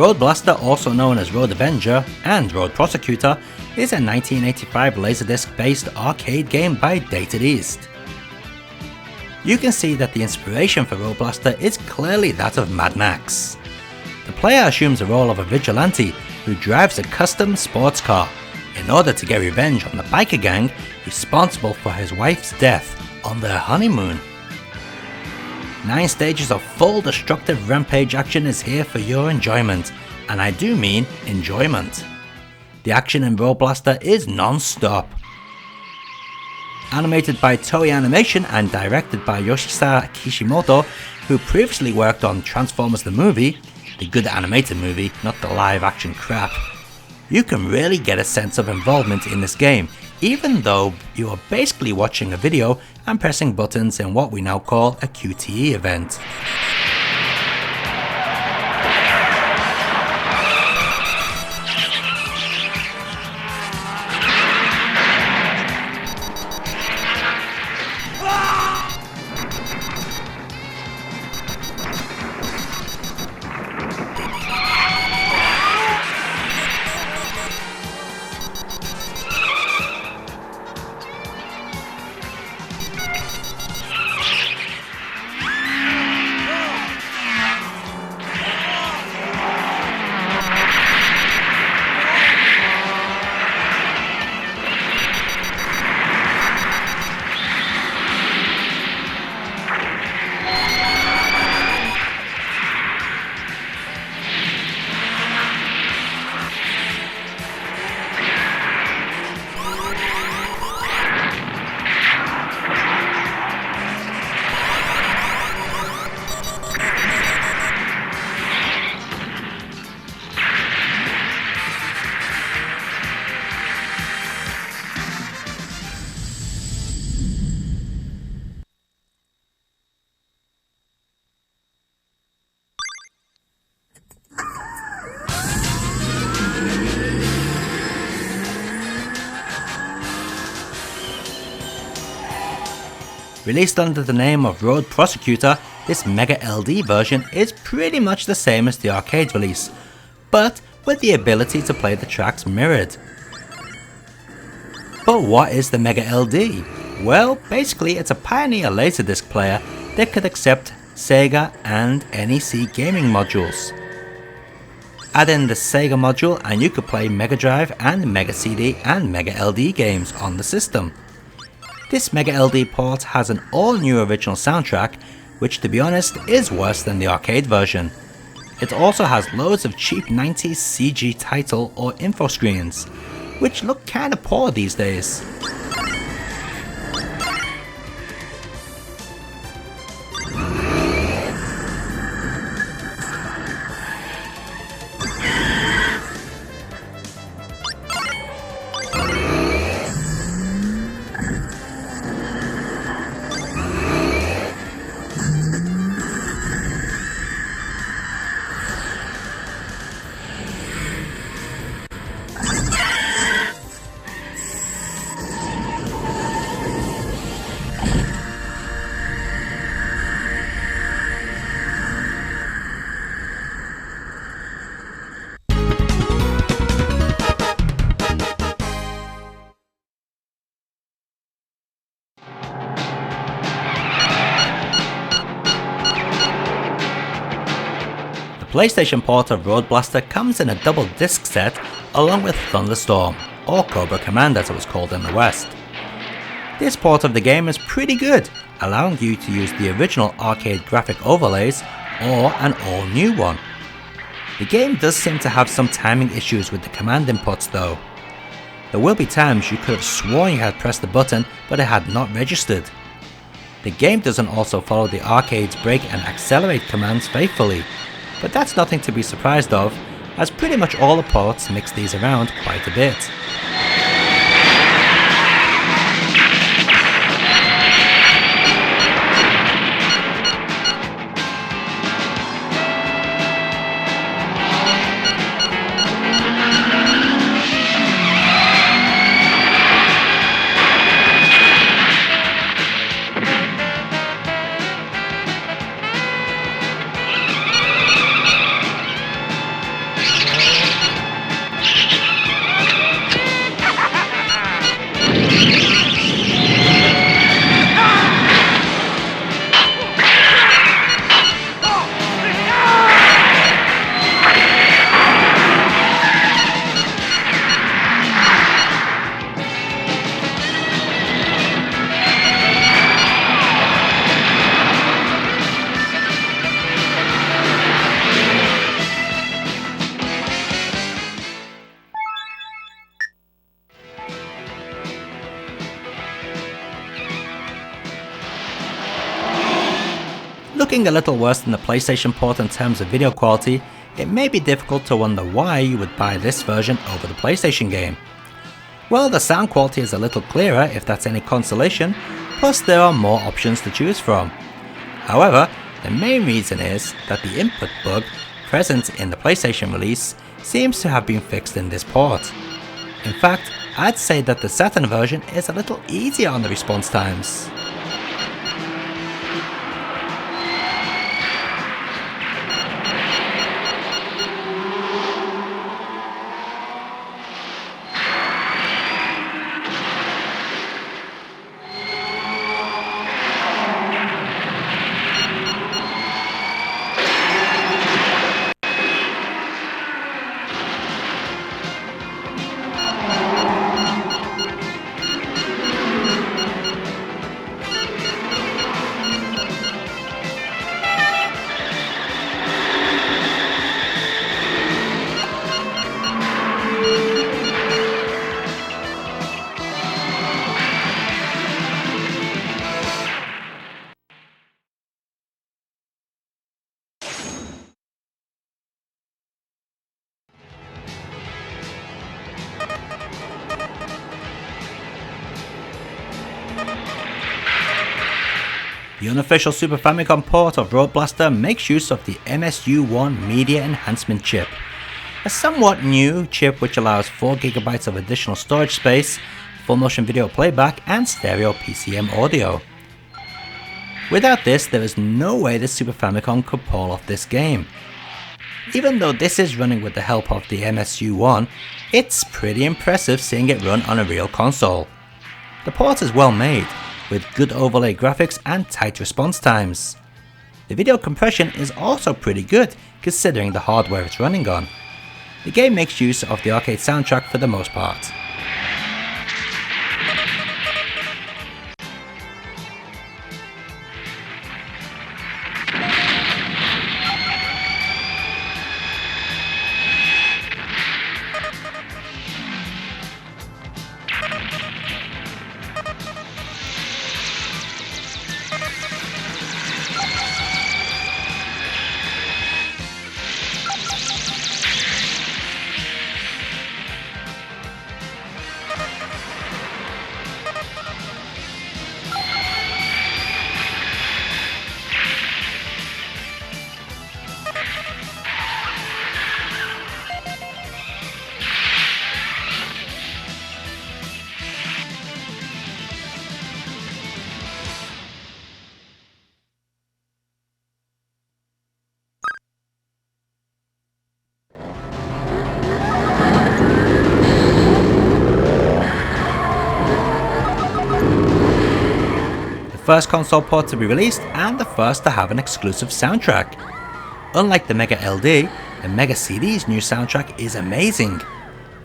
Road Blaster, also known as Road Avenger and Road Prosecutor, is a 1985 Laserdisc-based arcade game by Dated East. You can see that the inspiration for Road Blaster is clearly that of Mad Max. The player assumes the role of a vigilante who drives a custom sports car in order to get revenge on the biker gang responsible for his wife's death on their honeymoon. 9 stages of full destructive rampage action is here for your enjoyment, and I do mean enjoyment. The action in Road Blaster is non-stop. Animated by Toei Animation and directed by Yoshihisa Kishimoto, who previously worked on Transformers the movie, the good animated movie, not the live action crap, you can really get a sense of involvement in this game, even though you are basically watching a video and pressing buttons in what we now call a QTE event. Released under the name of Road Prosecutor, this Mega LD version is pretty much the same as the arcade release, but with the ability to play the tracks mirrored. But what is the Mega LD? Well, basically it's a Pioneer Laserdisc player that could accept Sega and NEC gaming modules. Add in the Sega module and you could play Mega Drive and Mega CD and Mega LD games on the system. This Mega LD port has an all-new original soundtrack, which to be honest is worse than the arcade version. It also has loads of cheap 90s CG title or info screens, which look kinda poor these days. The PlayStation port of Road Blaster comes in a double disc set along with Thunderstorm, or Cobra Command as it was called in the West. This port of the game is pretty good, allowing you to use the original arcade graphic overlays or an all new one. The game does seem to have some timing issues with the command inputs though. There will be times you could have sworn you had pressed the button but it had not registered. The game doesn't also follow the arcade's brake and accelerate commands faithfully, but that's nothing to be surprised of, as pretty much all the ports mix these around quite a bit. Looking a little worse than the PlayStation port in terms of video quality, it may be difficult to wonder why you would buy this version over the PlayStation game. Well, the sound quality is a little clearer if that's any consolation, plus there are more options to choose from. However, the main reason is that the input bug present in the PlayStation release seems to have been fixed in this port. In fact, I'd say that the Saturn version is a little easier on the response times. The unofficial Super Famicom port of Road Blaster makes use of the MSU1 Media Enhancement chip, a somewhat new chip which allows 4GB of additional storage space, full motion video playback and stereo PCM audio. Without this, there is no way the Super Famicom could pull off this game. Even though this is running with the help of the MSU1, it's pretty impressive seeing it run on a real console. The port is well made, with good overlay graphics and tight response times. The video compression is also pretty good considering the hardware it's running on. The game makes use of the arcade soundtrack for the most part. First console port to be released and the first to have an exclusive soundtrack. Unlike the Mega LD, the Mega CD's new soundtrack is amazing,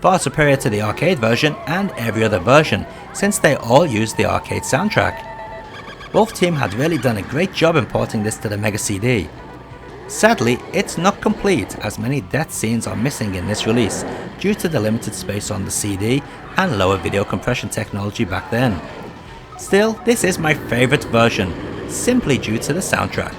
far superior to the arcade version and every other version since they all use the arcade soundtrack. Both teams had really done a great job importing this to the Mega CD. Sadly, it's not complete as many death scenes are missing in this release due to the limited space on the CD and lower video compression technology back then. Still, this is my favourite version, simply due to the soundtrack.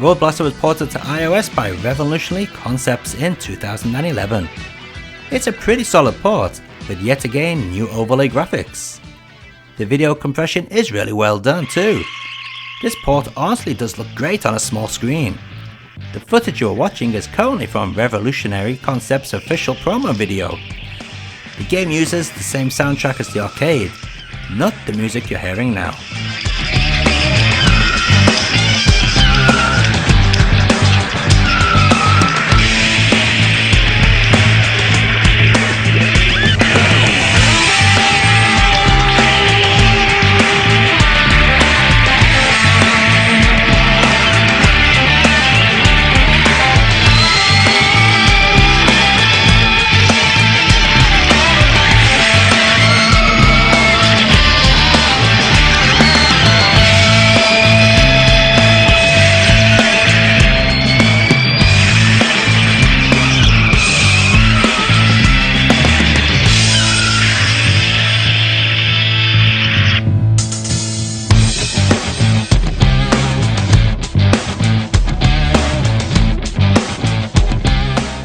Road Blaster was ported to iOS by Revolutionary Concepts in 2011. It's a pretty solid port, with yet again new overlay graphics. The video compression is really well done too. This port honestly does look great on a small screen. The footage you are watching is currently from Revolutionary Concepts' official promo video. The game uses the same soundtrack as the arcade, not the music you're hearing now.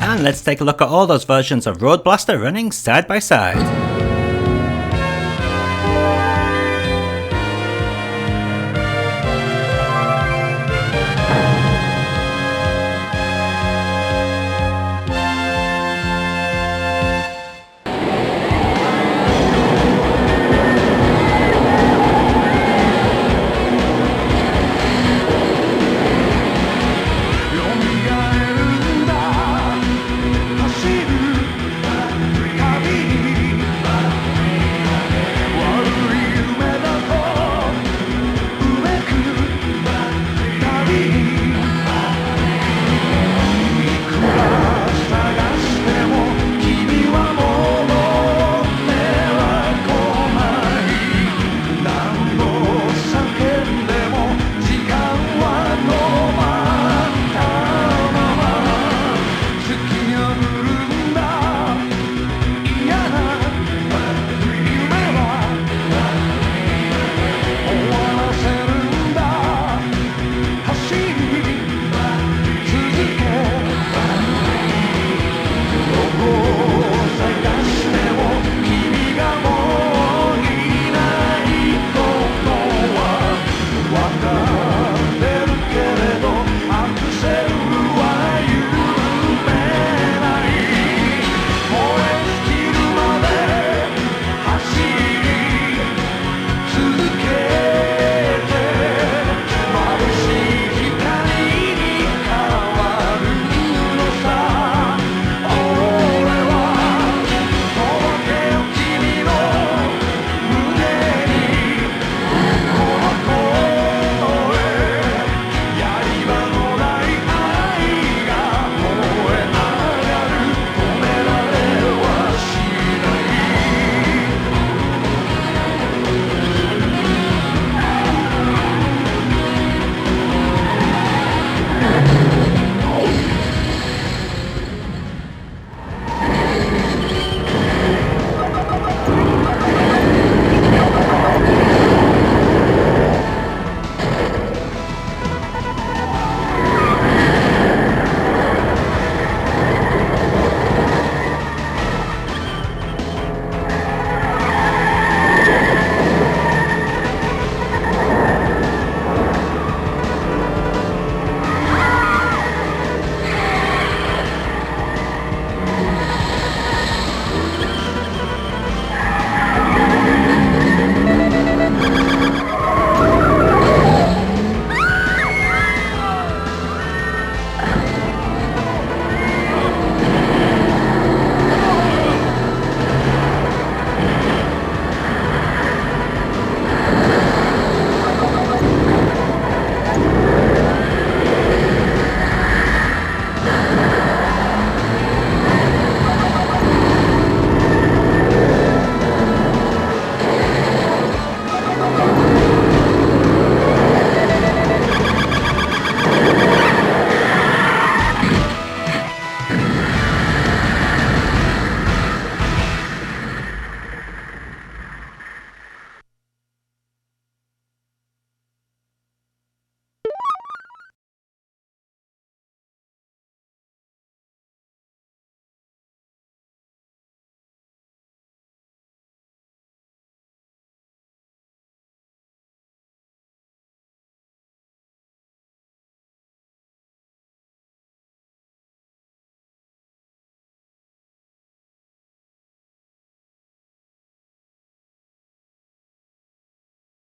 And let's take a look at all those versions of Road Blaster running side by side.